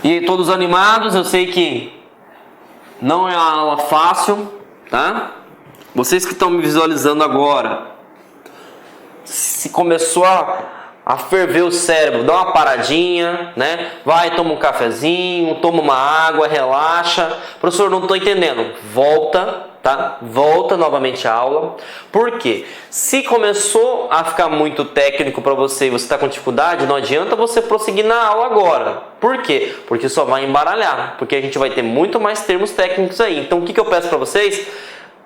E aí, todos animados? Eu sei que não é uma aula fácil, tá? Vocês que estão me visualizando agora, se começou a ferver o cérebro, dá uma paradinha, né? Vai, toma um cafezinho, toma uma água, relaxa. Professor, não estou entendendo. Volta, tá? Volta novamente à aula. Por quê? Se começou a ficar muito técnico para você e você está com dificuldade, não adianta você prosseguir na aula agora. Por quê? Porque só vai embaralhar. Porque a gente vai ter muito mais termos técnicos aí. Então, o que eu peço para vocês?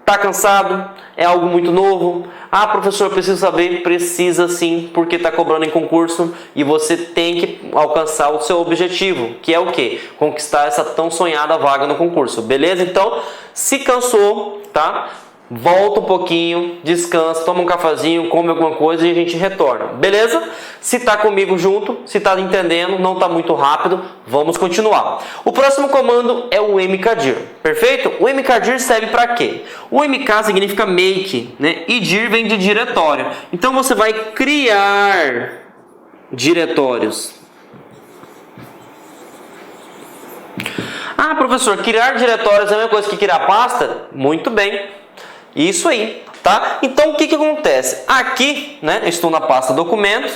Tá cansado? É algo muito novo? Ah, professor, eu preciso saber. Precisa sim, porque está cobrando em concurso e você tem que alcançar o seu objetivo, que é o quê? Conquistar essa tão sonhada vaga no concurso, beleza? Então, se cansou, tá? Volta um pouquinho, descansa, toma um cafezinho, come alguma coisa e a gente retorna, beleza? Se tá comigo junto, se tá entendendo, não tá muito rápido, vamos continuar. O próximo comando é o mkdir, perfeito? O mkdir serve para quê? O mk significa make, né? E dir vem de diretório. Então você vai criar diretórios. Ah, professor, criar diretórios é a mesma coisa que criar pasta? Muito bem. Isso aí, tá? Então, o que acontece? Aqui, né, eu estou na pasta documentos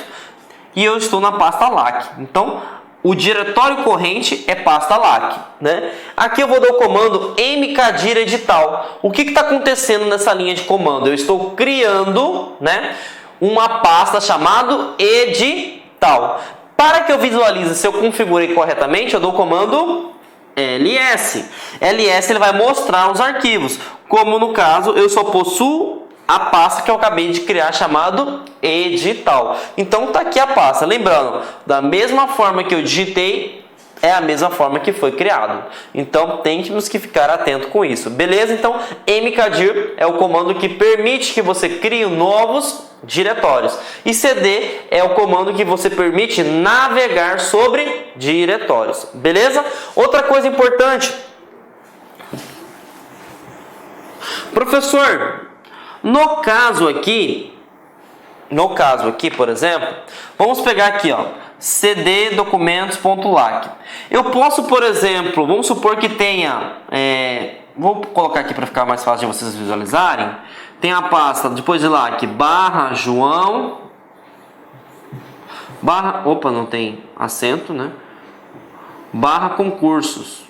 e eu estou na pasta LAC. Então, o diretório corrente é pasta LAC, né? Aqui eu vou dar o comando mkdir edital. O que está acontecendo nessa linha de comando? Eu estou criando, né, uma pasta chamada edital. Para que eu visualize se eu configurei corretamente, eu dou o comando ls. ls ele vai mostrar os arquivos. Como no caso, eu só possuo a pasta que eu acabei de criar, chamado edital. Então tá aqui a pasta. Lembrando, da mesma forma que eu digitei, é a mesma forma que foi criado. Então temos que ficar atento com isso. Beleza? Então mkdir é o comando que permite que você crie novos diretórios. E cd é o comando que você permite navegar sobre diretórios. Beleza? Outra coisa importante. Professor, no caso aqui, por exemplo, vamos pegar aqui, ó, cd documentos.lac. Eu posso, por exemplo, vamos supor que tenha, vou colocar aqui para ficar mais fácil de vocês visualizarem. Tem a pasta, depois de lac, barra João, barra, opa, não tem acento, né? Barra concursos,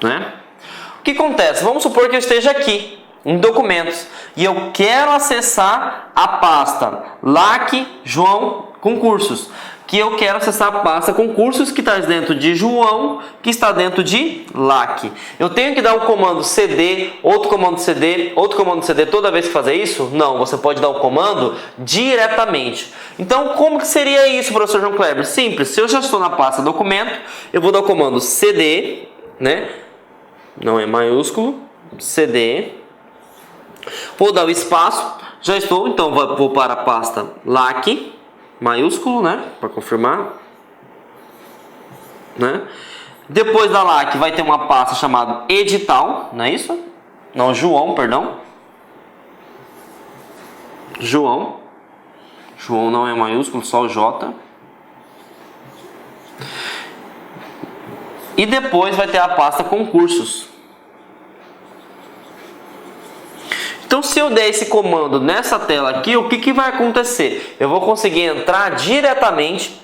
né? O que acontece? Vamos supor que eu esteja aqui em documentos e eu quero acessar a pasta LAC João Concursos, que eu quero acessar a pasta concursos que está dentro de João, que está dentro de LAC. Eu tenho que dar um comando cd, outro comando cd, outro comando cd toda vez que fazer isso? Não, você pode dar o comando diretamente. Então, como que seria isso, professor João Kleber? Simples, se eu já estou na pasta documento, eu vou dar o comando cd, né? Não é maiúsculo, cd, vou dar o espaço, já estou, então vou para a pasta LAC, maiúsculo, né, para confirmar, né? Depois da LAC vai ter uma pasta chamada edital, não é isso? Não, João, perdão, João não é maiúsculo, só o J. E depois vai ter a pasta concursos. Então, se eu der esse comando nessa tela aqui, o que vai acontecer? Eu vou conseguir entrar diretamente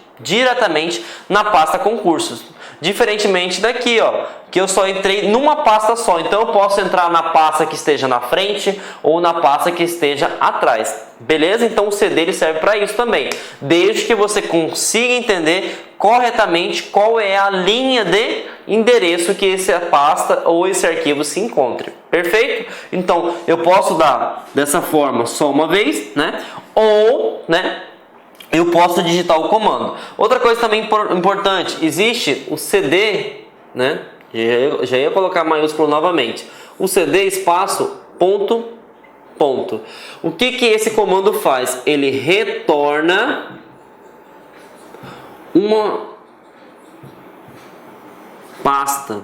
na pasta concursos. Diferentemente daqui, ó, que eu só entrei numa pasta só. Então, eu posso entrar na pasta que esteja na frente ou na pasta que esteja atrás. Beleza? Então, o CD ele serve para isso também. Desde que você consiga entender corretamente qual é a linha de endereço que essa pasta ou esse arquivo se encontre. Perfeito? Então, eu posso dar dessa forma só uma vez, né? Ou, né, eu posso digitar o comando. Outra coisa também importante, existe o cd, né? Já ia colocar maiúsculo novamente. O cd espaço ponto. O que esse comando faz? Ele retorna uma pasta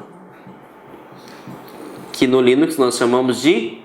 que no Linux nós chamamos de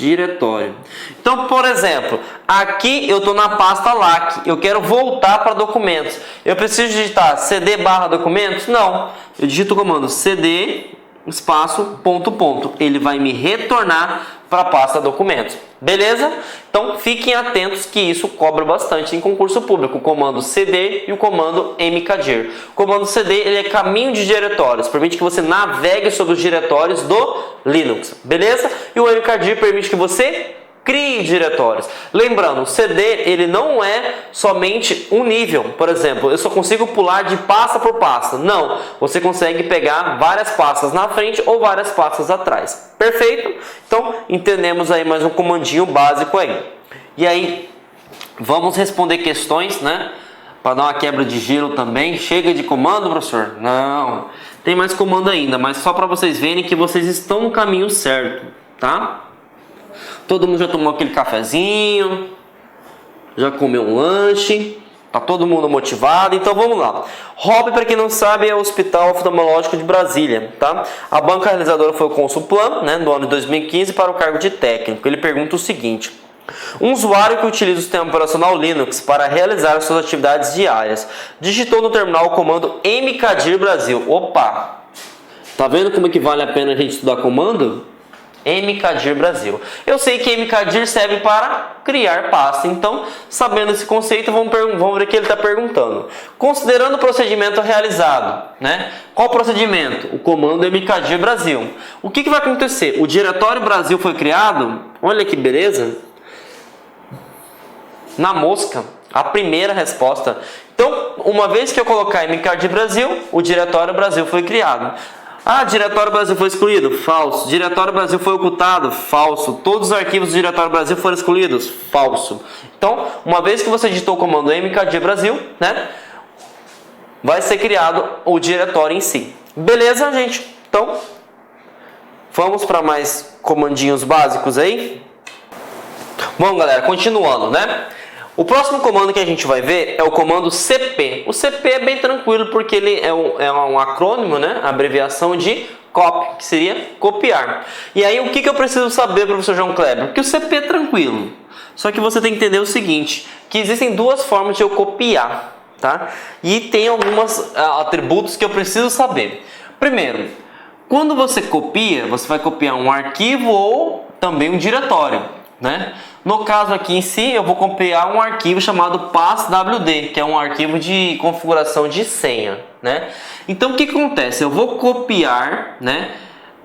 diretório. Então, por exemplo, aqui eu estou na pasta LAC, eu quero voltar para documentos. Eu preciso digitar cd barra documentos? Não. Eu digito o comando cd espaço ponto ponto. Ele vai me retornar para a pasta documentos. Beleza? Então fiquem atentos que isso cobra bastante em concurso público. O comando cd e o comando mkdir. O comando cd ele é caminho de diretórios, permite que você navegue sobre os diretórios do Linux. Beleza? E o mkdir permite que você crie diretórios. Lembrando, o CD ele não é somente um nível. Por exemplo, eu só consigo pular de pasta por pasta. Não, você consegue pegar várias pastas na frente ou várias pastas atrás. Perfeito? Então, entendemos aí mais um comandinho básico aí. E aí, vamos responder questões, né? Para dar uma quebra de gelo também. Chega de comando, professor? Não. Tem mais comando ainda, mas só para vocês verem que vocês estão no caminho certo, tá? Todo mundo já tomou aquele cafezinho, já comeu um lanche, tá todo mundo motivado, então vamos lá. ROB, para quem não sabe, é o Hospital Oftalmológico de Brasília, tá? A banca realizadora foi o Consulplan, né, no ano de 2015 para o cargo de técnico. Ele pergunta o seguinte: um usuário que utiliza o sistema operacional Linux para realizar suas atividades diárias digitou no terminal o comando mkdir Brasil. Opa! Tá vendo como é que vale a pena a gente estudar comando? mkdir Brasil. Eu sei que mkdir serve para criar pasta, então, sabendo esse conceito, vamos ver o que ele está perguntando. Considerando o procedimento realizado, né? Qual procedimento? O comando mkdir Brasil. O que vai acontecer? O diretório Brasil foi criado, olha que beleza, na mosca, a primeira resposta. Então, uma vez que eu colocar mkdir Brasil, o diretório Brasil foi criado. Ah, diretório Brasil foi excluído? Falso. Diretório Brasil foi ocultado? Falso. Todos os arquivos do diretório Brasil foram excluídos? Falso. Então, uma vez que você digitou o comando mkdir Brasil, né, vai ser criado o diretório em si. Beleza, gente? Então, vamos para mais comandinhos básicos aí? Bom, galera, continuando, né? O próximo comando que a gente vai ver é o comando cp. O cp é bem tranquilo porque ele é um acrônimo, né? Abreviação de copy, que seria copiar. E aí o que eu preciso saber, professor João Kleber? Que o cp é tranquilo. Só que você tem que entender o seguinte, que existem duas formas de eu copiar, tá? E tem alguns atributos que eu preciso saber. Primeiro, quando você copia, você vai copiar um arquivo ou também um diretório, né? No caso aqui em si, eu vou copiar um arquivo chamado passwd, que é um arquivo de configuração de senha, né? Então o que acontece? Eu vou copiar, né,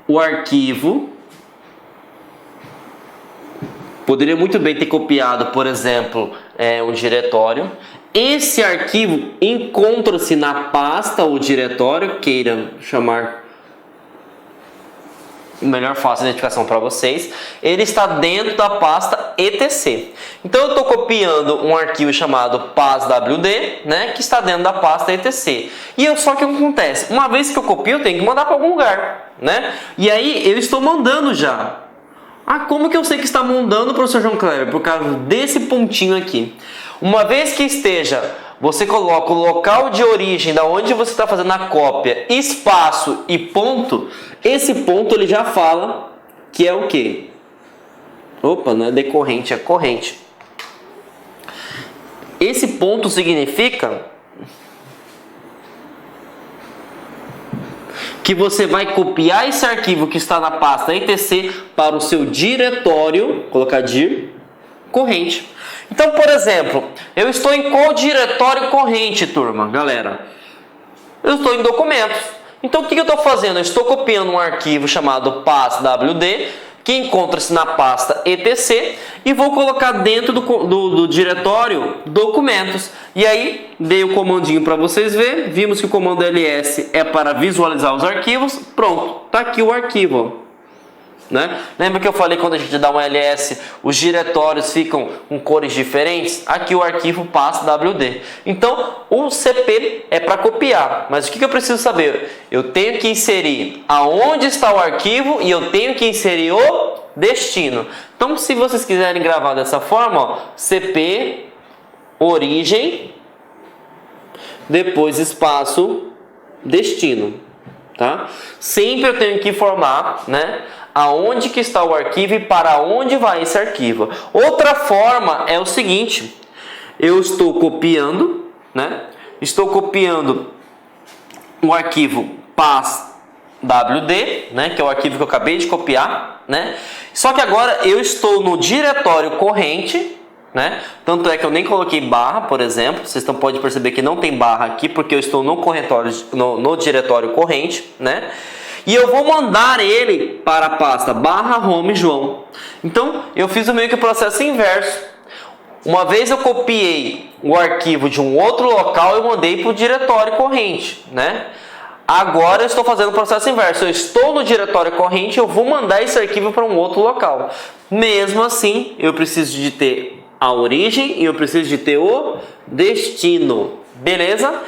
o arquivo. Poderia muito bem ter copiado, por exemplo, um diretório. Esse arquivo encontra-se na pasta ou diretório, queira chamar melhor fácil de identificação para vocês, ele está dentro da pasta etc. Então eu estou copiando um arquivo chamado passwd, né, que está dentro da pasta etc. E só que o que acontece? Uma vez que eu copio, eu tenho que mandar para algum lugar, né? E aí eu estou mandando já. Ah, como que eu sei que está mandando, professor João Kleber? Por causa desse pontinho aqui. Uma vez que esteja, você coloca o local de origem da onde você está fazendo a cópia, espaço e ponto. Esse ponto ele já fala que é o quê? Opa, não é decorrente, é corrente. Esse ponto significa que você vai copiar esse arquivo que está na pasta etc para o seu diretório, colocar dir, corrente. Então, por exemplo, eu estou em qual diretório corrente, turma, galera? Eu estou em documentos. Então, o que eu estou fazendo? Eu estou copiando um arquivo chamado passwd, que encontra-se na pasta etc, e vou colocar dentro do diretório documentos. E aí, dei o comandinho para vocês verem. Vimos que o comando ls é para visualizar os arquivos. Pronto, está aqui o arquivo. Né? Lembra que eu falei quando a gente dá um ls, os diretórios ficam com cores diferentes? Aqui o arquivo passwd. Então o cp é para copiar, mas o que eu preciso saber? Eu tenho que inserir aonde está o arquivo e eu tenho que inserir o destino. Então, se vocês quiserem gravar dessa forma, ó, cp origem, depois espaço destino, tá? Sempre eu tenho que informar, né, aonde que está o arquivo e para onde vai esse arquivo. Outra forma é o seguinte, eu estou copiando, né? Estou copiando o arquivo PASWD, né? Que é o arquivo que eu acabei de copiar, né? Só que agora eu estou no diretório corrente, né? Tanto é que eu nem coloquei barra, por exemplo. Vocês podem perceber que não tem barra aqui, porque eu estou no diretório corrente, né? E eu vou mandar ele para a pasta /home João. Então, eu fiz meio que o processo inverso. Uma vez eu copiei o arquivo de um outro local, eu mandei para o diretório corrente, né? Agora eu estou fazendo o processo inverso. Eu estou no diretório corrente, eu vou mandar esse arquivo para um outro local. Mesmo assim, eu preciso de ter a origem e eu preciso de ter o destino. Beleza?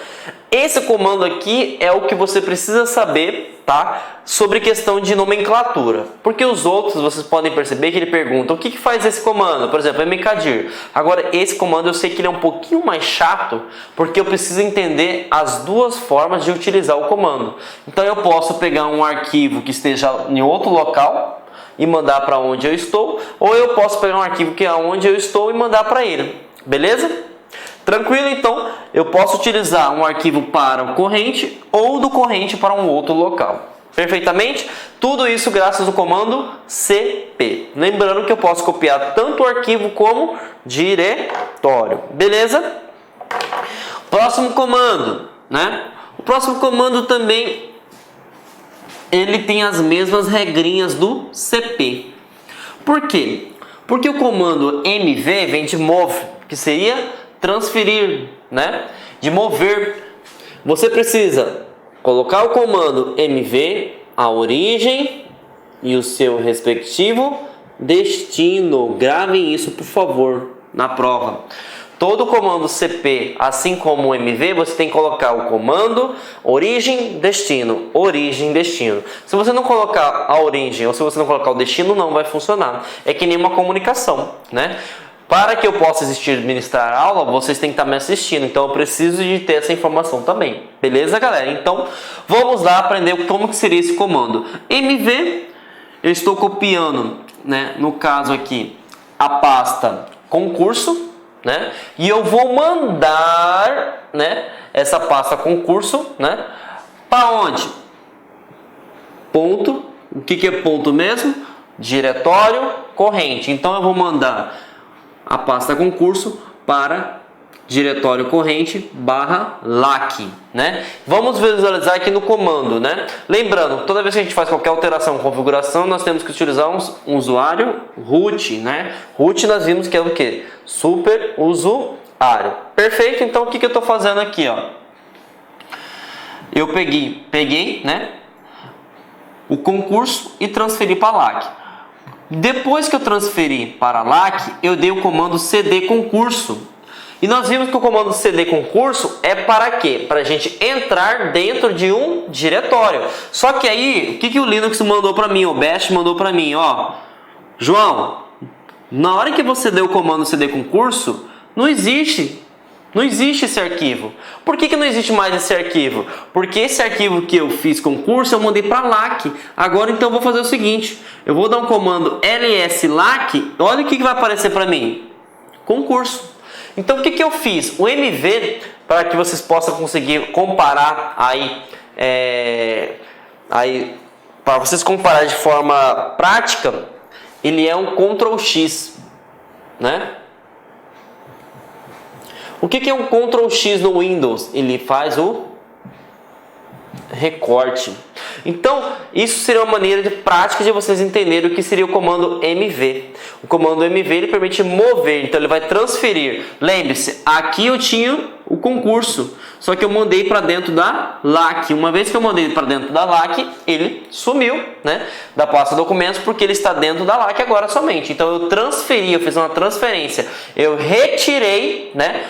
Esse comando aqui é o que você precisa saber, tá? Sobre questão de nomenclatura. Porque os outros, vocês podem perceber que ele pergunta o que faz esse comando? Por exemplo, mkdir. Agora, esse comando eu sei que ele é um pouquinho mais chato, porque eu preciso entender as duas formas de utilizar o comando. Então, eu posso pegar um arquivo que esteja em outro local e mandar para onde eu estou, ou eu posso pegar um arquivo que é onde eu estou e mandar para ele. Beleza? Tranquilo? Então, eu posso utilizar um arquivo para o corrente ou do corrente para um outro local. Perfeitamente? Tudo isso graças ao comando cp. Lembrando que eu posso copiar tanto o arquivo como diretório. Beleza? Próximo comando, né? O próximo comando também ele tem as mesmas regrinhas do cp. Por quê? Porque o comando mv vem de move, que seria transferir, né? De mover. Você precisa colocar o comando mv, a origem e o seu respectivo destino. Gravem isso, por favor, na prova. Todo comando cp, assim como o mv, você tem que colocar o comando origem, destino, origem, destino. Se você não colocar a origem ou se você não colocar o destino, não vai funcionar. É que nem uma comunicação, né? Para que eu possa ministrar aula, vocês têm que estar me assistindo. Então eu preciso de ter essa informação também. Beleza, galera? Então vamos lá aprender como que seria esse comando. mv, eu estou copiando, né, no caso aqui, a pasta concurso, né? E eu vou mandar, né, essa pasta concurso, né, para onde? Ponto. O que é ponto mesmo? Diretório corrente. Então eu vou mandar a pasta concurso para diretório corrente /lac, né? Vamos visualizar aqui no comando, né? Lembrando, toda vez que a gente faz qualquer alteração em configuração, nós temos que utilizar um usuário root, né? Root nós vimos que é o que? Super usuário. Perfeito? Então o que eu estou fazendo aqui, ó? Eu peguei, né, o concurso e transferi para lac. Depois que eu transferi para lac, eu dei o comando cd concurso. E nós vimos que o comando cd concurso é para quê? Para a gente entrar dentro de um diretório. Só que aí, o que o Linux mandou para mim? O Bash mandou para mim, ó. João, na hora que você deu o comando cd concurso, não existe esse arquivo. Por que não existe mais esse arquivo? Porque esse arquivo que eu fiz concurso, eu mandei para lac. Agora então eu vou fazer o seguinte, eu vou dar um comando lslac, olha o que vai aparecer para mim. Concurso. Então o que eu fiz? O mv, para que vocês possam conseguir comparar aí para vocês comparar de forma prática, ele é um Ctrl X, né? O que é um Ctrl X no Windows? Ele faz o recorte. Então, isso seria uma maneira de prática de vocês entenderem o que seria o comando mv. O comando mv ele permite mover, então ele vai transferir. Lembre-se, aqui eu tinha o concurso, só que eu mandei para dentro da lac. Uma vez que eu mandei para dentro da lac, ele sumiu, né, da pasta documentos, porque ele está dentro da lac agora somente. Então eu transferi, eu fiz uma transferência. Eu retirei, né,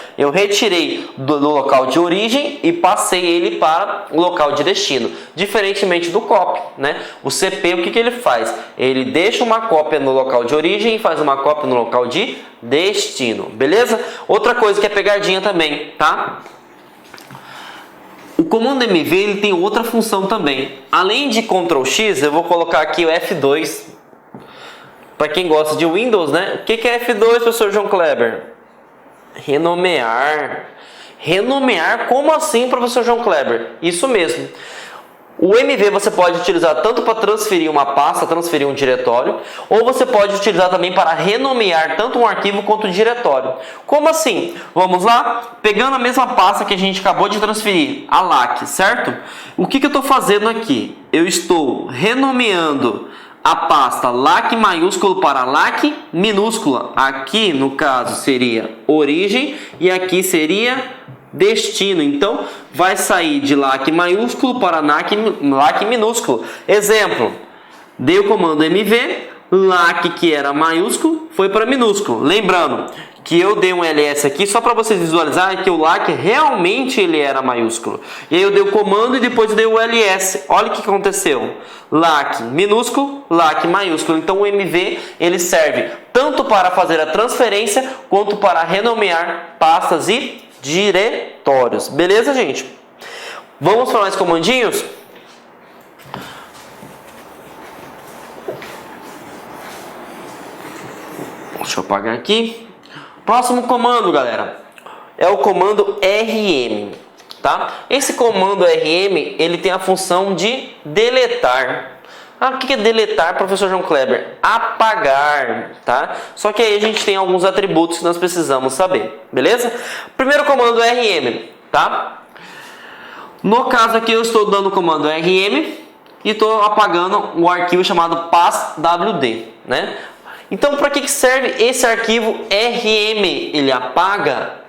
do local de origem e passei ele para o local de destino. Diferentemente do copy, né? O cp, o que ele faz? Ele deixa uma cópia no local de origem e faz uma cópia no local de destino, beleza? Outra coisa que é pegadinha também, tá? O comando MV ele tem outra função também. Além de Ctrl X, eu vou colocar aqui o F2. Para quem gosta de Windows, né? O que é F2, professor João Kleber? Renomear. Renomear? Como assim, professor João Kleber? Isso mesmo. O MV você pode utilizar tanto para transferir uma pasta, transferir um diretório, ou você pode utilizar também para renomear tanto um arquivo quanto um diretório. Como assim? Vamos lá? Pegando a mesma pasta que a gente acabou de transferir, a LAC, certo? O que eu estou fazendo aqui? Eu estou renomeando a pasta LAC maiúsculo para LAC minúscula. Aqui, no caso, seria origem e aqui seria destino. Então, vai sair de LAC maiúsculo para LAC minúsculo. Exemplo, dei o comando MV, LAC que era maiúsculo foi para minúsculo. Lembrando que eu dei um ls aqui só para vocês visualizarem que o LAC realmente ele era maiúsculo. E aí eu dei o comando e depois eu dei o ls. Olha o que aconteceu. LAC minúsculo, LAC maiúsculo. Então o MV ele serve tanto para fazer a transferência quanto para renomear pastas e diretórios. Beleza, gente? Vamos para mais comandinhos? Deixa eu apagar aqui. Próximo comando, galera, é o comando RM, tá? Esse comando RM, ele tem a função de deletar. Ah, o que é deletar, professor João Kleber? Apagar, tá? Só que aí a gente tem alguns atributos que nós precisamos saber, beleza? Primeiro comando RM, tá? No caso aqui eu estou dando o comando RM e estou apagando o arquivo chamado passwd, né? Então, para que serve esse arquivo RM? Ele apaga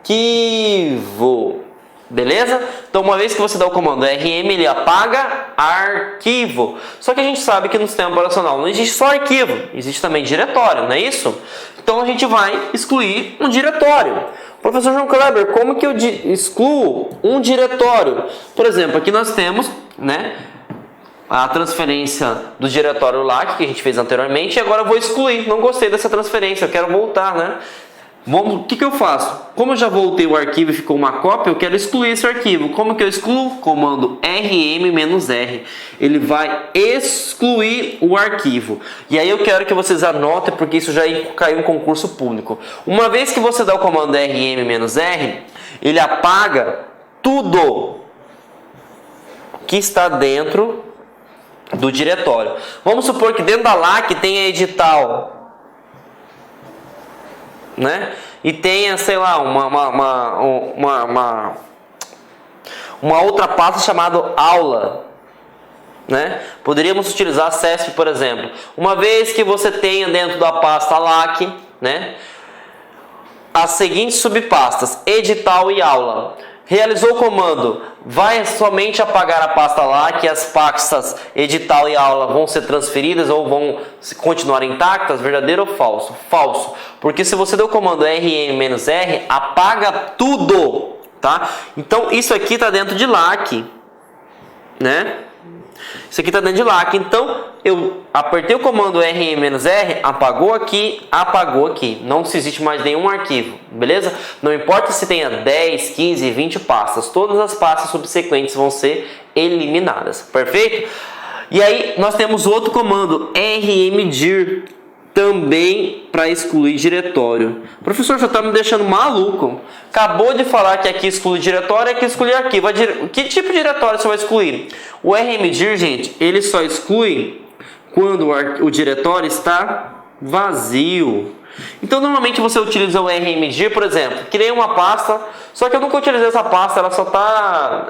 arquivo. Beleza? Então, uma vez que você dá o comando RM, ele apaga arquivo. Só que a gente sabe que no sistema operacional não existe só arquivo, existe também diretório, não é isso? Então, a gente vai excluir um diretório. Professor João Kleber, como que eu excluo um diretório? Por exemplo, aqui nós temos, né, a transferência do diretório LAC que a gente fez anteriormente, e agora eu vou excluir. Não gostei dessa transferência, eu quero voltar, né? O que eu faço? Como eu já voltei o arquivo e ficou uma cópia, eu quero excluir esse arquivo. Como que eu excluo? Comando RM-R. Ele vai excluir o arquivo. E aí eu quero que vocês anotem, porque isso já caiu em concurso público. Uma vez que você dá o comando RM-R, ele apaga tudo que está dentro do diretório. Vamos supor que dentro da LAC tenha edital, né? E tenha, sei lá, uma outra pasta chamada aula, né? Poderíamos utilizar a CESP, por exemplo. Uma vez que você tenha dentro da pasta LAC, né, as seguintes subpastas, edital e aula. Realizou o comando, vai somente apagar a pasta LAC, as pastas edital e aula vão ser transferidas ou vão continuar intactas? Verdadeiro ou falso? Falso, porque se você der o comando RM-R, apaga tudo, tá? Então isso aqui está dentro de LAC, né? Isso aqui está dentro de LAC, então eu apertei o comando RM-R, apagou aqui, não se existe mais nenhum arquivo, beleza? Não importa se tenha 10, 15, 20 pastas, todas as pastas subsequentes vão ser eliminadas, perfeito? E aí nós temos outro comando, rmdir, também para excluir diretório. Professor, você está me deixando maluco. Acabou de falar que aqui exclui diretório e aqui exclui arquivo. Que tipo de diretório você vai excluir? O rmdir, gente, ele só exclui quando o diretório está vazio. Então, normalmente você utiliza o rmdir, por exemplo, criei uma pasta, só que eu nunca utilizei essa pasta, ela só está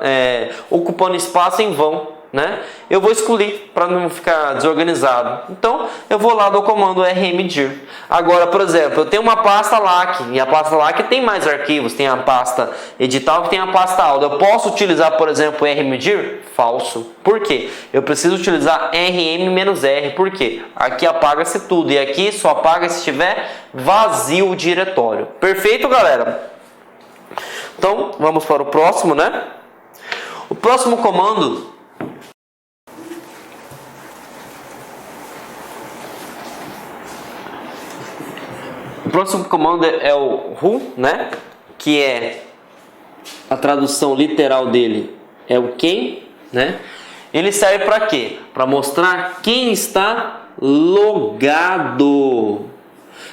ocupando espaço em vão, né? Eu vou excluir para não ficar desorganizado. Então, eu vou lá do comando rmdir. Agora, por exemplo, eu tenho uma pasta LAC, e a pasta LAC tem mais arquivos, tem a pasta edital, tem a pasta aula. Eu posso utilizar, por exemplo, rmdir? Falso. Por quê? Eu preciso utilizar rm-r. Por quê? Aqui apaga-se tudo e aqui só apaga se estiver vazio o diretório. Perfeito, galera? Então, vamos para o próximo, né? O próximo comando é o ru, né? Que é a tradução literal dele é o quem, né? Ele serve para quê? Para mostrar quem está logado.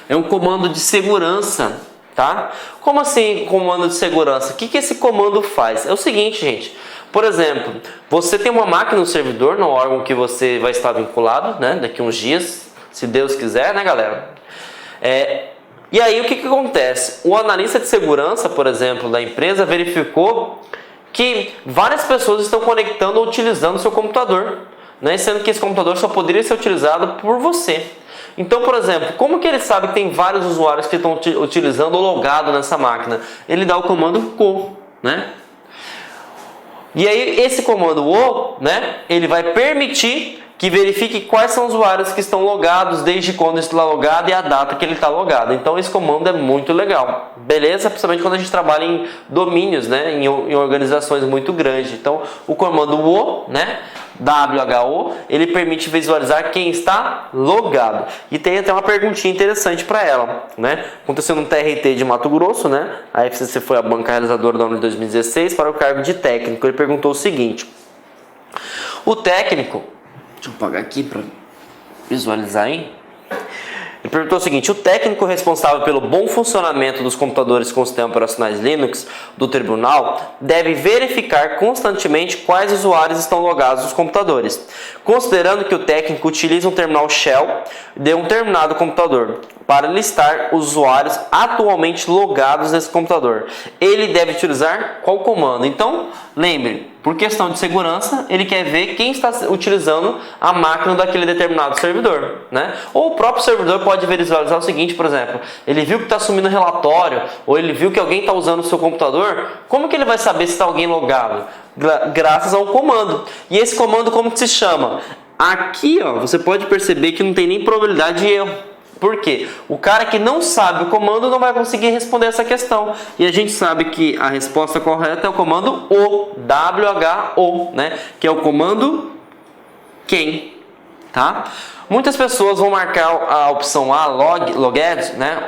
É um comando de segurança, tá? Como assim comando de segurança? O que esse comando faz? É o seguinte, gente. Por exemplo, você tem uma máquina no servidor, no órgão que você vai estar vinculado, né? Daqui uns dias, se Deus quiser, né, galera? E aí o que acontece? O analista de segurança, por exemplo, da empresa verificou que várias pessoas estão conectando ou utilizando o seu computador, né? Sendo que esse computador só poderia ser utilizado por você. Então, por exemplo, como que ele sabe que tem vários usuários que estão utilizando ou logado nessa máquina? Ele dá o comando co, né? E aí esse comando o, né? Ele vai permitir que verifique quais são os usuários que estão logados, desde quando está logado e a data que ele está logado. Então esse comando é muito legal, beleza? Principalmente quando a gente trabalha em domínios, né? Em organizações muito grandes. Então o comando o, né? WHO, ele permite visualizar quem está logado. E tem até uma perguntinha interessante para ela, né? Aconteceu no TRT de Mato Grosso, né? A FCC foi a banca realizadora do ano de 2016 para o cargo de técnico. Ele perguntou o seguinte: o técnico, deixa eu apagar aqui para visualizar aí. Ele perguntou o seguinte: o técnico responsável pelo bom funcionamento dos computadores com sistemas operacionais Linux do tribunal deve verificar constantemente quais usuários estão logados nos computadores, considerando que o técnico utiliza um terminal shell de um determinado computador para listar os usuários atualmente logados nesse computador. Ele deve utilizar qual comando? Então, lembre, por questão de segurança, ele quer ver quem está utilizando a máquina daquele determinado servidor, né? Ou o próprio servidor pode visualizar o seguinte, por exemplo, ele viu que está sumindo relatório, ou ele viu que alguém está usando o seu computador. Como que ele vai saber se está alguém logado? Graças a um comando. E esse comando como que se chama? Aqui, ó, você pode perceber que não tem nem probabilidade de erro. Por quê? O cara que não sabe o comando não vai conseguir responder essa questão. E a gente sabe que a resposta correta é o comando o, WHO, né? Que é o comando quem, tá? Muitas pessoas vão marcar a opção A, logged, né?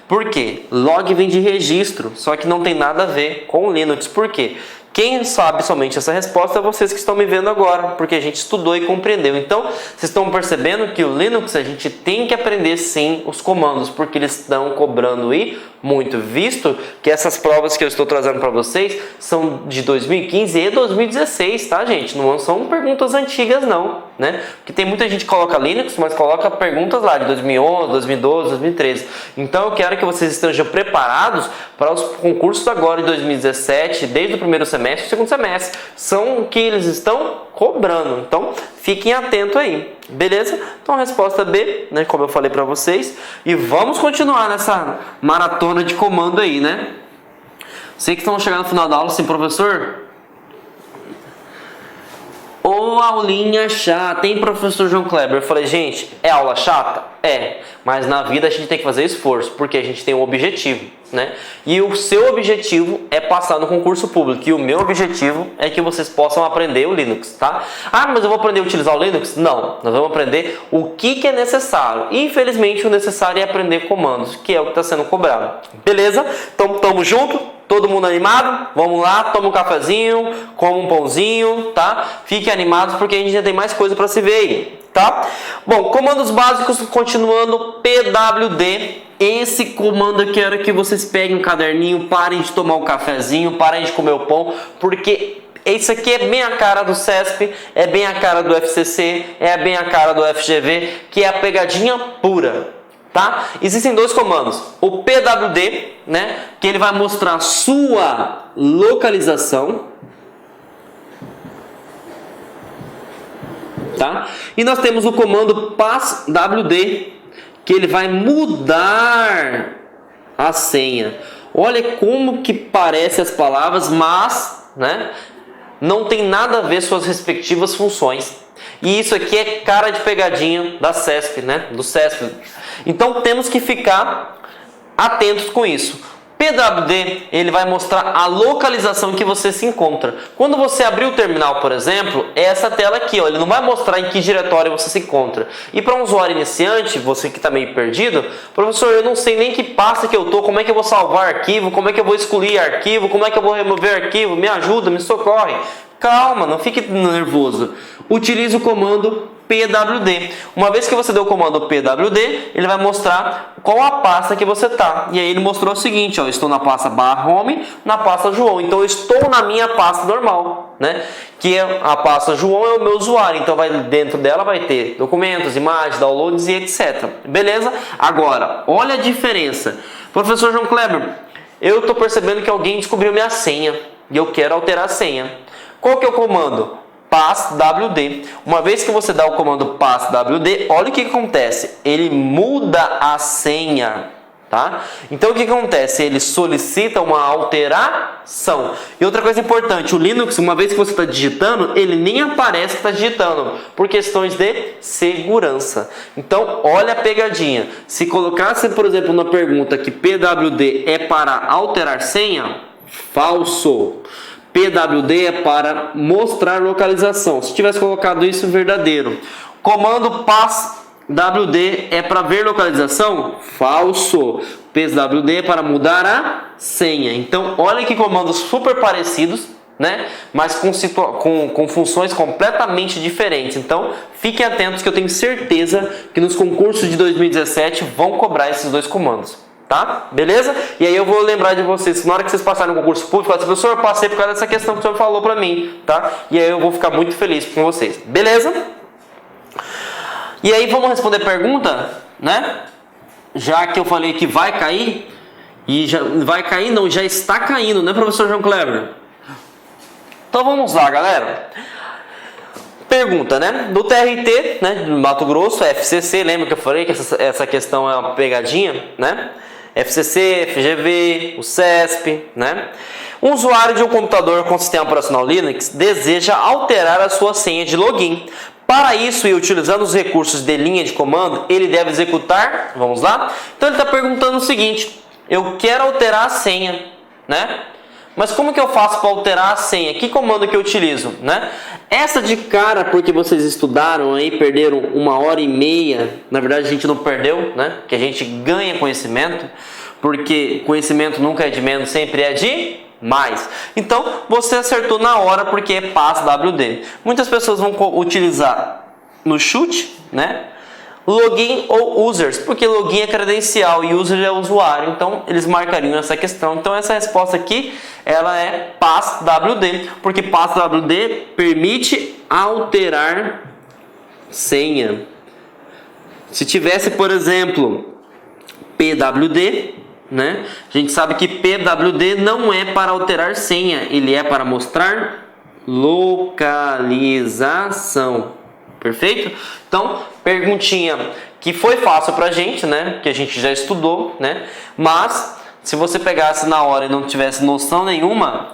Por quê? Log vem de registro, só que não tem nada a ver com o Linux. Por quê? Quem sabe somente essa resposta é vocês que estão me vendo agora, porque a gente estudou e compreendeu. Então, vocês estão percebendo que o Linux a gente tem que aprender sim os comandos, porque eles estão cobrando aí muito, visto que essas provas que eu estou trazendo para vocês são de 2015 e 2016, tá, gente? Não são perguntas antigas não, né? Porque tem muita gente que coloca Linux, mas coloca perguntas lá de 2011, 2012, 2013. Então, eu quero que vocês estejam preparados para os concursos agora de 2017, desde o primeiro semestre e segundo semestre, são o que eles estão cobrando. Então, fiquem atentos aí, beleza? Então, a resposta B, né, como eu falei para vocês, e vamos continuar nessa maratona de comando aí, né? Sei que estão chegando no final da aula assim, professor, ô aulinha chata, hein, professor João Kleber? Eu falei, gente, é aula chata? É, mas na vida a gente tem que fazer esforço, porque a gente tem um objetivo, né? E o seu objetivo é passar no concurso público, e o meu objetivo é que vocês possam aprender o Linux, tá? Ah, mas eu vou aprender a utilizar o Linux? Não, nós vamos aprender o que é necessário. Infelizmente, o necessário é aprender comandos, que é o que está sendo cobrado. Beleza? Então, tamo junto? Todo mundo animado? Vamos lá, toma um cafezinho, come um pãozinho, tá? Fiquem animados porque a gente já tem mais coisa para se ver aí, tá? Bom, comandos básicos, continuando, PWD. Esse comando eu quero que vocês peguem um caderninho, parem de tomar um cafezinho, parem de comer o pão, porque isso aqui é bem a cara do CESP, é bem a cara do FCC, é bem a cara do FGV, que é a pegadinha pura. Tá? Existem dois comandos, o PWD, né, que ele vai mostrar sua localização, tá? E nós temos o comando passwd, que ele vai mudar a senha. Olha como que parece as palavras, mas, né, não tem nada a ver suas respectivas funções. E isso aqui é cara de pegadinha da CESP, né? Do CESP. Então temos que ficar atentos com isso. PWD, ele vai mostrar a localização que você se encontra. Quando você abrir o terminal, por exemplo, é essa tela aqui, ó, ele não vai mostrar em que diretório você se encontra. E para um usuário iniciante, você que está meio perdido, professor, eu não sei nem que pasta que eu tô, como é que eu vou salvar arquivo, como é que eu vou excluir arquivo, como é que eu vou remover arquivo, me ajuda, me socorre. Calma, não fique nervoso. Utilize o comando PWD. Uma vez que você deu o comando PWD, ele vai mostrar qual a pasta que você está. E aí ele mostrou o seguinte, ó, estou na pasta /home, na pasta João. Então eu estou na minha pasta normal, né? Que é a pasta João é o meu usuário. Então dentro dela vai ter documentos, imagens, downloads e etc. Beleza? Agora, olha a diferença. Professor João Kleber, eu estou percebendo que alguém descobriu minha senha e eu quero alterar a senha. Qual que é o comando? passwd. Uma vez que você dá o comando passwd, olha o que acontece. Ele muda a senha, tá? Então o que acontece? Ele solicita uma alteração. E outra coisa importante, o Linux, uma vez que você está digitando, ele nem aparece que está digitando, por questões de segurança. Então olha a pegadinha. Se colocasse, por exemplo, na pergunta que pwd é para alterar senha, falso. PWD é para mostrar localização. Se tivesse colocado isso, verdadeiro. Comando passwd é para ver localização? Falso. PWD é para mudar a senha. Então, olha que comandos super parecidos, né? Mas com funções completamente diferentes. Então, fiquem atentos que eu tenho certeza que nos concursos de 2017 vão cobrar esses dois comandos. Tá? Beleza? E aí eu vou lembrar de vocês, na hora que vocês passarem no concurso público, falar assim, professor, eu passei por causa dessa questão que o senhor falou pra mim, tá? E aí eu vou ficar muito feliz com vocês. Beleza? E aí vamos responder pergunta, né? Já que eu falei que vai cair, e já vai cair não, já está caindo, né, professor João Kleber? Então vamos lá, galera. Pergunta, né? Do TRT, né, do Mato Grosso, FCC, lembra que eu falei que essa questão é uma pegadinha, né? FCC, FGV, o CESP, né? Um usuário de um computador com sistema operacional Linux deseja alterar a sua senha de login. Para isso, e utilizando os recursos de linha de comando, ele deve executar, vamos lá? Então ele está perguntando o seguinte, eu quero alterar a senha, né? Mas como que eu faço para alterar a senha? Que comando que eu utilizo, né? Essa de cara, porque vocês estudaram aí, perderam 1h30, na verdade a gente não perdeu, né? Que a gente ganha conhecimento, porque conhecimento nunca é de menos, sempre é de mais. Então, você acertou na hora porque é passwd. Muitas pessoas vão utilizar no chute, né? Login ou users, porque login é credencial e user é usuário, então eles marcariam essa questão. Então essa resposta aqui, ela é passwd, porque passwd permite alterar senha. Se tivesse, por exemplo, pwd, né? A gente sabe que pwd não é para alterar senha, ele é para mostrar localização. Perfeito? Então, perguntinha que foi fácil pra gente, né? Que a gente já estudou, né? Mas, se você pegasse na hora e não tivesse noção nenhuma,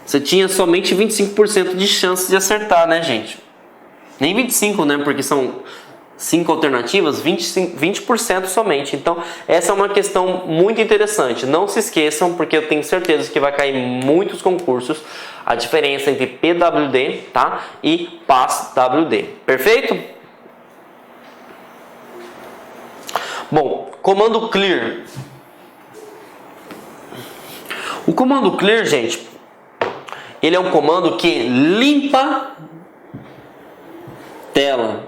você tinha somente 25% de chance de acertar, né, gente? Nem 25%, né? Porque são 5 alternativas, 20% somente. Então, essa é uma questão muito interessante. Não se esqueçam, porque eu tenho certeza que vai cair muitos concursos a diferença entre PWD, tá? E passwd. Perfeito? Bom, comando clear. O comando clear, gente, ele é um comando que limpa tela,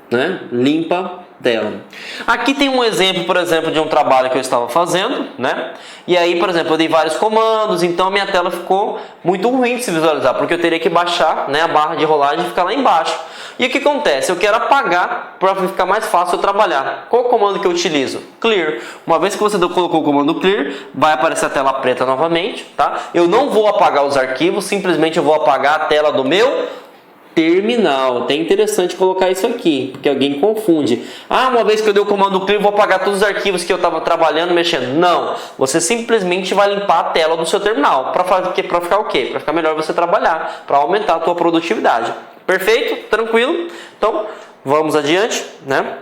né? Limpa tela. Aqui tem um exemplo, por exemplo, de um trabalho que eu estava fazendo, né? E aí, por exemplo, eu dei vários comandos, então minha tela ficou muito ruim de se visualizar, porque eu teria que baixar, né, a barra de rolagem e ficar lá embaixo. E o que acontece? Eu quero apagar para ficar mais fácil eu trabalhar. Qual o comando que eu utilizo? Clear. Uma vez que você colocou o comando clear, vai aparecer a tela preta novamente, tá? Eu não vou apagar os arquivos, simplesmente eu vou apagar a tela do meu terminal. Até interessante colocar isso aqui, porque alguém confunde. Ah, uma vez que eu dei o comando clear, vou apagar todos os arquivos que eu estava trabalhando, mexendo. Não, você simplesmente vai limpar a tela do seu terminal. Para ficar o quê? Para ficar melhor você trabalhar, para aumentar a tua produtividade. Perfeito? Tranquilo? Então, vamos adiante, né?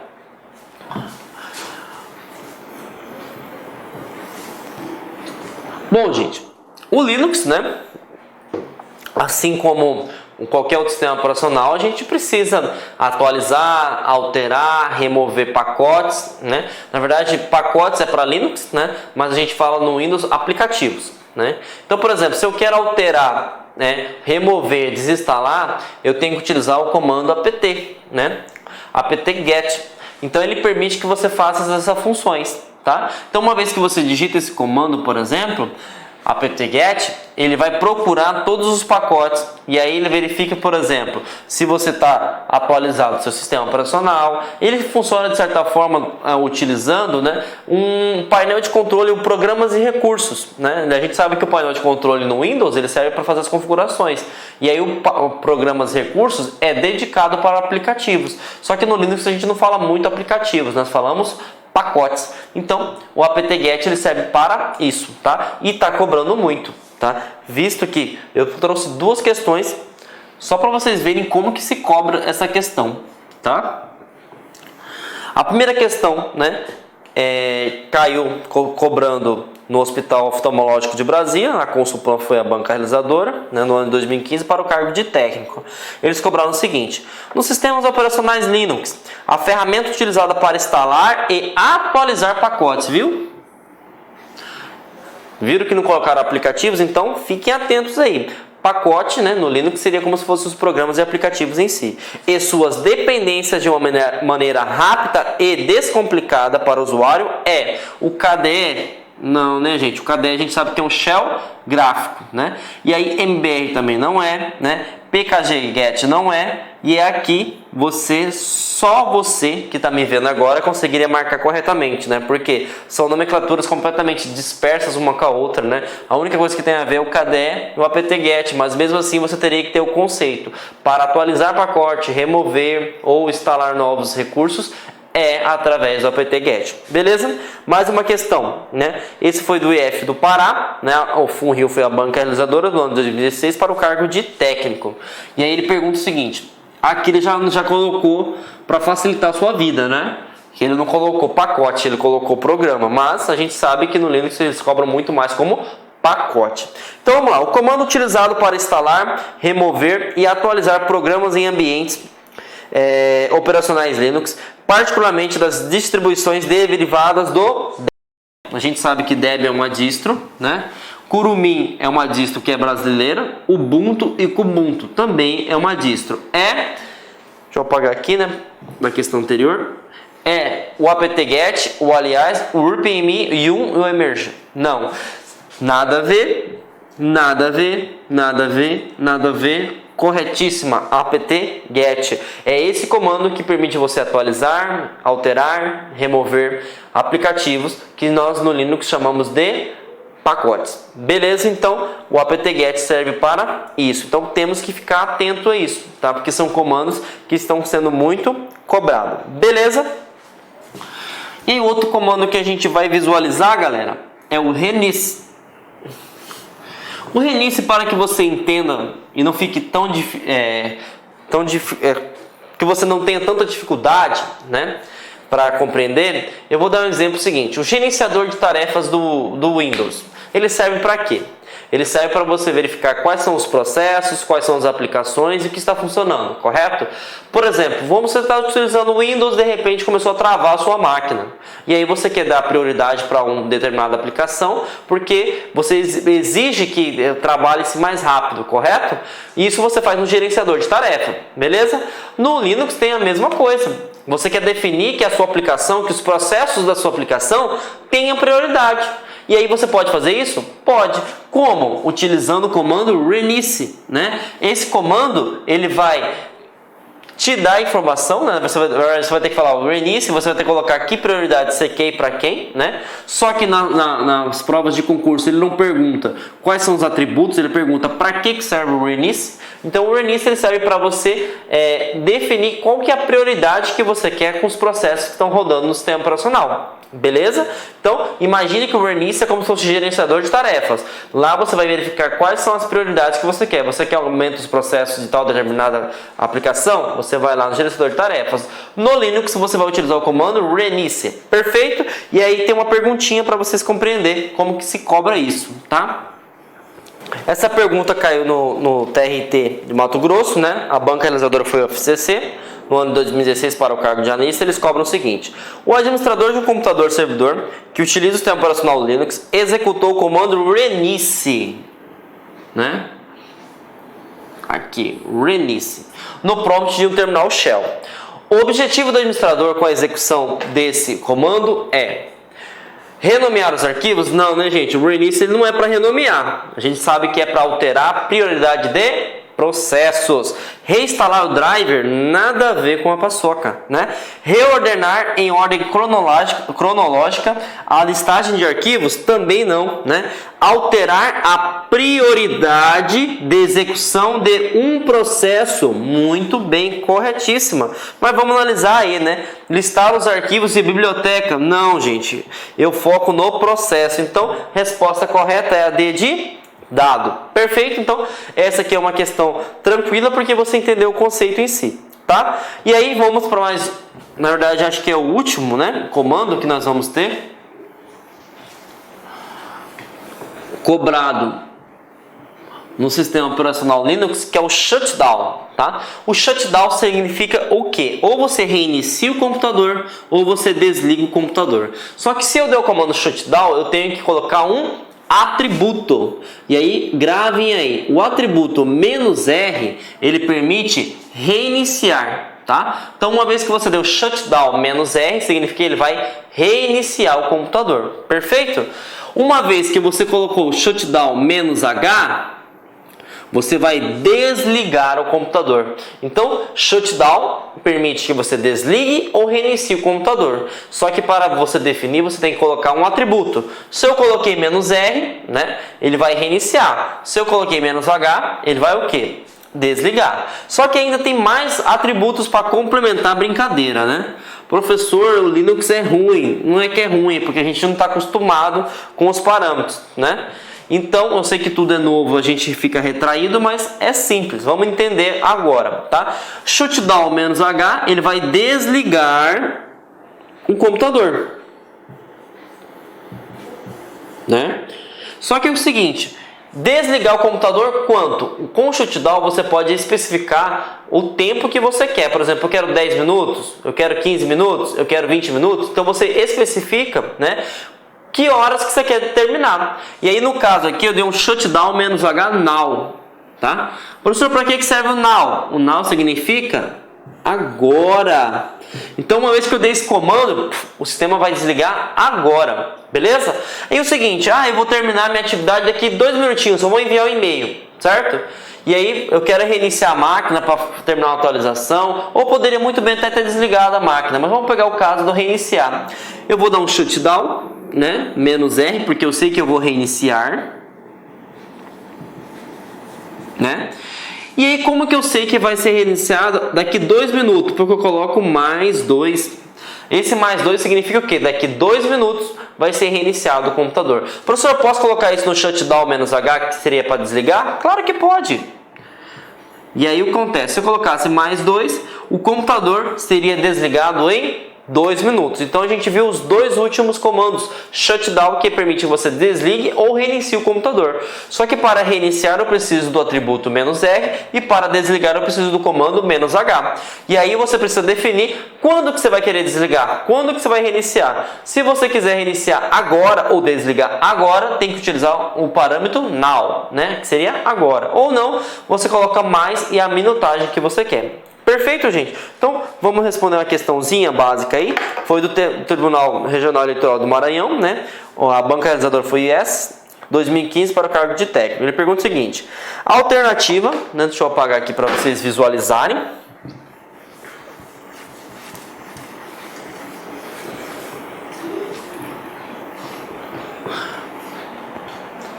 Bom, gente, o Linux, né, assim como qualquer outro sistema operacional, a gente precisa atualizar, alterar, remover pacotes, né? Na verdade, pacotes é para Linux, né? Mas a gente fala no Windows aplicativos, né? Então, por exemplo, se eu quero alterar, né, remover, desinstalar, eu tenho que utilizar o comando apt, né? apt-get. Então, ele permite que você faça essas funções, tá? Então, uma vez que você digita esse comando, por exemplo, apt-get, ele vai procurar todos os pacotes e aí ele verifica, por exemplo, se você está atualizado o seu sistema operacional. Ele funciona de certa forma utilizando, né, um painel de controle, o programas e recursos, né? A gente sabe que o painel de controle no Windows ele serve para fazer as configurações e aí o programas e recursos é dedicado para aplicativos. Só que no Linux a gente não fala muito aplicativos, nós falamos pacotes. Então, o apt-get ele serve para isso, tá? E tá cobrando muito, tá? Visto que eu trouxe duas questões só para vocês verem como que se cobra essa questão, tá? A primeira questão, né, caiu cobrando no Hospital Oftalmológico de Brasília, a Consulpan foi a banca realizadora, né, no ano de 2015, para o cargo de técnico. Eles cobraram o seguinte: nos sistemas operacionais Linux, a ferramenta utilizada para instalar e atualizar pacotes, viu? Viram que não colocaram aplicativos? Então fiquem atentos aí. Pacote, né, no Linux seria como se fossem os programas e aplicativos em si. E suas dependências de uma maneira rápida e descomplicada para o usuário é o KDE. Não, né, gente? O KDE a gente sabe que é um shell gráfico, né? E aí MBR também não é, né? PKG-get não é. E é aqui só você que está me vendo agora conseguiria marcar corretamente, né? Porque são nomenclaturas completamente dispersas uma com a outra, né? A única coisa que tem a ver é o KDE e o apt-get, mas mesmo assim você teria que ter o conceito para atualizar pacote, remover ou instalar novos recursos através do apt-get, beleza? Mais uma questão, né? Esse foi do IF do Pará, né? O FUNRIO foi a banca realizadora do ano de 2016 para o cargo de técnico. E aí ele pergunta o seguinte: aqui ele já colocou para facilitar a sua vida, né? Que ele não colocou pacote, ele colocou programa, mas a gente sabe que no Linux eles cobram muito mais como pacote. Então vamos lá, o comando utilizado para instalar, remover e atualizar programas em ambientes operacionais Linux, particularmente das distribuições derivadas do Debian. A gente sabe que Debian é uma distro, né? Kurumin é uma distro que é brasileira. Ubuntu e Kubuntu também é uma distro. Deixa eu apagar aqui, né? Na questão anterior. O apt-get, o aliás, o urpmi, Yum e o Emerge. Não, nada a ver, nada a ver, nada a ver, nada a ver. Corretíssima, apt-get. É esse comando que permite você atualizar, alterar, remover aplicativos que nós no Linux chamamos de pacotes. Beleza? Então, o apt-get serve para isso. Então, temos que ficar atento a isso, tá? Porque são comandos que estão sendo muito cobrados. Beleza? E outro comando que a gente vai visualizar, galera, é o renice. O renice, para que você entenda e não fique que você não tenha tanta dificuldade, né, para compreender, eu vou dar um exemplo seguinte: o gerenciador de tarefas do Windows, ele serve para quê? Ele serve para você verificar quais são os processos, quais são as aplicações e o que está funcionando, correto? Por exemplo, você estar utilizando o Windows, de repente começou a travar a sua máquina. E aí você quer dar prioridade para uma determinada aplicação, porque você exige que trabalhe-se mais rápido, correto? E isso você faz no gerenciador de tarefa, beleza? No Linux tem a mesma coisa. Você quer definir que a sua aplicação, que os processos da sua aplicação tenham prioridade. E aí você pode fazer isso? Pode. Como? Utilizando o comando renice, né? Esse comando, ele vai te dar informação, né? Você vai ter que falar o renice, você vai ter que colocar que prioridade você quer para quem, né? Só que nas provas de concurso ele não pergunta quais são os atributos, ele pergunta para que serve o renice. Então o renice ele serve para você definir qual que é a prioridade que você quer com os processos que estão rodando no sistema operacional. Beleza? Então, imagine que o renice é como se fosse gerenciador de tarefas. Lá você vai verificar quais são as prioridades que você quer. Você quer aumento dos processos de tal determinada aplicação? Você você vai lá no gerenciador de tarefas. No Linux você vai utilizar o comando renice. Perfeito? E aí tem uma perguntinha para vocês compreenderem como que se cobra isso, tá? Essa pergunta caiu no TRT de Mato Grosso, né? A banca realizadora foi a FCC. No ano de 2016, para o cargo de analista, eles cobram o seguinte: o administrador de um computador servidor que utiliza o sistema operacional Linux executou o comando renice, né? Aqui, renice, no prompt de um terminal shell. O objetivo do administrador com a execução desse comando é renomear os arquivos? Não, né, gente? O renice ele não é para renomear. A gente sabe que é para alterar a prioridade de processos. Reinstalar o driver, nada a ver com a paçoca, né? Reordenar em ordem cronológica a listagem de arquivos, também não, né? Alterar a prioridade de execução de um processo, muito bem, corretíssima. Mas vamos analisar aí, né? Listar os arquivos de biblioteca, não, gente. Eu foco no processo. Então, resposta correta é a D de dado. Perfeito? Então, essa aqui é uma questão tranquila porque você entendeu o conceito em si, tá? E aí vamos para mais, na verdade acho que é o último, né, comando que nós vamos ter. Cobrado no sistema operacional Linux, que é o shutdown, tá? O shutdown significa o quê? Ou você reinicia o computador ou você desliga o computador. Só que se eu der o comando shutdown, eu tenho que colocar um atributo. E aí, gravem aí. O atributo "-r", ele permite reiniciar, tá? Então, uma vez que você deu shutdown "-r", significa que ele vai reiniciar o computador. Perfeito? Uma vez que você colocou shutdown "-h", você vai desligar o computador. Então, shutdown permite que você desligue ou reinicie o computador. Só que para você definir, você tem que colocar um atributo. Se eu coloquei "-r", né, ele vai reiniciar. Se eu coloquei "-h", ele vai o quê? Desligar. Só que ainda tem mais atributos para complementar a brincadeira, né? Professor, o Linux é ruim. Não é que é ruim, é porque a gente não está acostumado com os parâmetros, né? Então, eu sei que tudo é novo, a gente fica retraído, mas é simples, vamos entender agora, tá? Shutdown "-h", ele vai desligar o computador, né? Só que é o seguinte, desligar o computador quanto? Com o shutdown você pode especificar o tempo que você quer. Por exemplo, eu quero 10 minutos, eu quero 15 minutos, eu quero 20 minutos. Então você especifica, né, que horas que você quer terminar. E aí no caso aqui eu dei um shutdown "-h now, tá? Professor, para que serve o now? O now significa agora. Então uma vez que eu dei esse comando, o sistema vai desligar agora, beleza? E o seguinte, eu vou terminar minha atividade daqui 2 minutinhos, eu vou enviar o e-mail, certo? E aí eu quero reiniciar a máquina para terminar uma atualização, ou poderia muito bem até ter desligado a máquina, mas vamos pegar o caso do reiniciar. Eu vou dar um shutdown, né, "-r", porque eu sei que eu vou reiniciar, né? E aí como que eu sei que vai ser reiniciado daqui 2 minutos? Porque eu coloco +2. Esse +2 significa o quê? Daqui 2 minutos vai ser reiniciado o computador. Professor, posso colocar isso no shutdown "-h", que seria para desligar? Claro que pode. E aí o que acontece? Se eu colocasse +2, o computador seria desligado em 2 minutos. Então a gente viu os 2 últimos comandos. Shutdown, que permite que você desligue ou reinicie o computador. Só que para reiniciar eu preciso do atributo "-r e para desligar eu preciso do comando "-h". E aí você precisa definir quando que você vai querer desligar, quando que você vai reiniciar. Se você quiser reiniciar agora ou desligar agora, tem que utilizar o parâmetro now, né? Que seria agora. Ou não, você coloca mais e a minutagem que você quer. Perfeito, gente? Então, vamos responder uma questãozinha básica aí. Foi do Tribunal Regional Eleitoral do Maranhão, né? A banca realizadora foi IES, 2015, para o cargo de técnico. Ele pergunta o seguinte: a alternativa, né? Deixa eu apagar aqui para vocês visualizarem.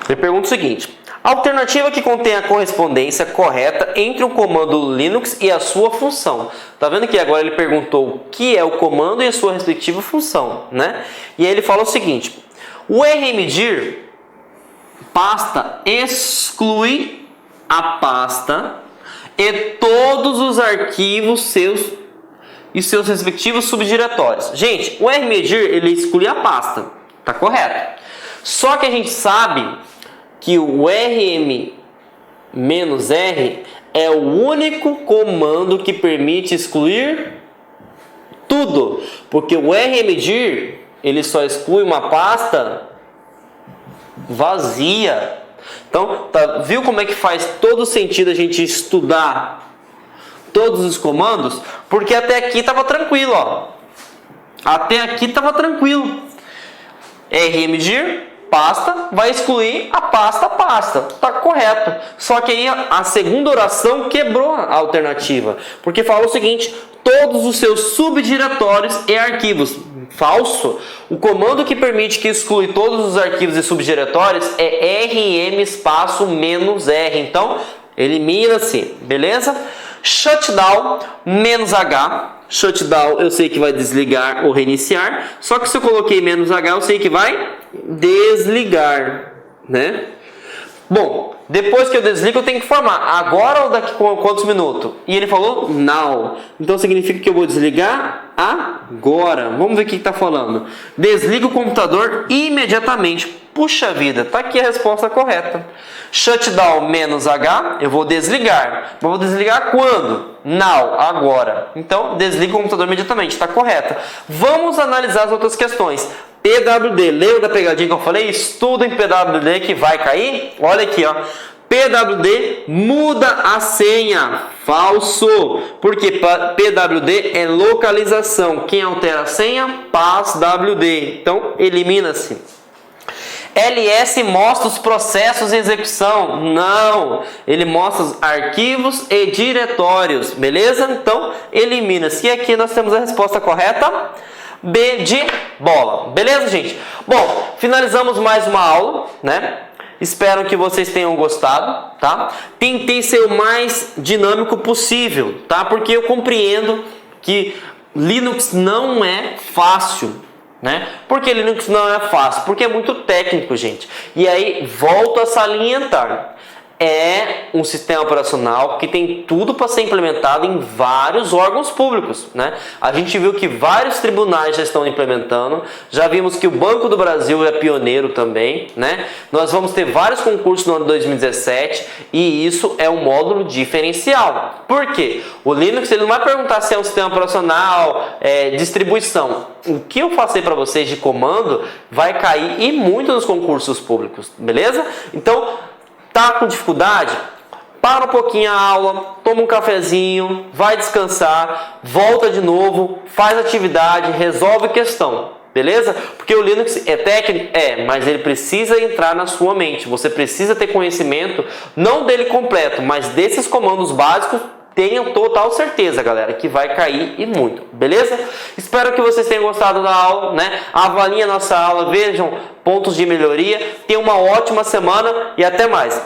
Ele pergunta o seguinte: a alternativa que contém a correspondência correta entre o comando Linux e a sua função. Tá vendo que agora ele perguntou o que é o comando e a sua respectiva função, né? E aí ele fala o seguinte: o rmdir pasta exclui a pasta e todos os arquivos seus e seus respectivos subdiretórios. Gente, o rmedir ele exclui a pasta, tá correto? Só que a gente sabe que o rm-r é o único comando que permite excluir tudo, porque o rmdir ele só exclui uma pasta vazia. Então, viu como é que faz todo sentido a gente estudar todos os comandos? Porque até aqui estava tranquilo, ó. Até aqui estava tranquilo. rmdir pasta vai excluir a pasta. Tá correto. Só que aí a segunda oração quebrou a alternativa, porque falou o seguinte: todos os seus subdiretórios e arquivos. Falso. O comando que permite que exclui todos os arquivos e subdiretórios é rm espaço -r. Então, elimina-se, beleza? Shutdown -h. Shutdown eu sei que vai desligar ou reiniciar. Só que se eu coloquei -h, eu sei que vai desligar, né? Bom, depois que eu desligo, eu tenho que formar agora ou daqui a quantos minutos? E ele falou now. Então significa que eu vou desligar agora. Vamos ver o que está falando. Desliga o computador imediatamente. Puxa vida, tá aqui a resposta correta. Shutdown -h, eu vou desligar. Vou desligar quando? Now, agora. Então, desliga o computador imediatamente, está correta. Vamos analisar as outras questões. PWD, lembra da pegadinha que eu falei? Estuda em PWD que vai cair? Olha aqui, ó. PWD muda a senha. Falso. Porque PWD é localização. Quem altera a senha? PassWD. Então, elimina-se. LS mostra os processos em execução. Não. Ele mostra os arquivos e diretórios. Beleza? Então, elimina-se. E aqui nós temos a resposta correta. B de bola. Beleza, gente? Bom, finalizamos mais uma aula, né? Espero que vocês tenham gostado, tá? Tentei ser o mais dinâmico possível, tá? Porque eu compreendo que Linux não é fácil, né? Por que Linux não é fácil? Porque é muito técnico, gente. E aí, volto a salientar. É um sistema operacional que tem tudo para ser implementado em vários órgãos públicos, né? A gente viu que vários tribunais já estão implementando, já vimos que o Banco do Brasil é pioneiro também, né? Nós vamos ter vários concursos no ano de 2017 e isso é um módulo diferencial. Por quê? O Linux ele não vai perguntar se é um sistema operacional, distribuição. O que eu passei para vocês de comando vai cair e muito nos concursos públicos, beleza? Então, tá com dificuldade? Para um pouquinho a aula, toma um cafezinho, vai descansar, volta de novo, faz atividade, resolve questão, beleza? Porque o Linux é técnico? Mas ele precisa entrar na sua mente. Você precisa ter conhecimento, não dele completo, mas desses comandos básicos. Tenham total certeza, galera, que vai cair e muito, beleza? Espero que vocês tenham gostado da aula, né? Avaliem a nossa aula, vejam pontos de melhoria. Tenham uma ótima semana e até mais.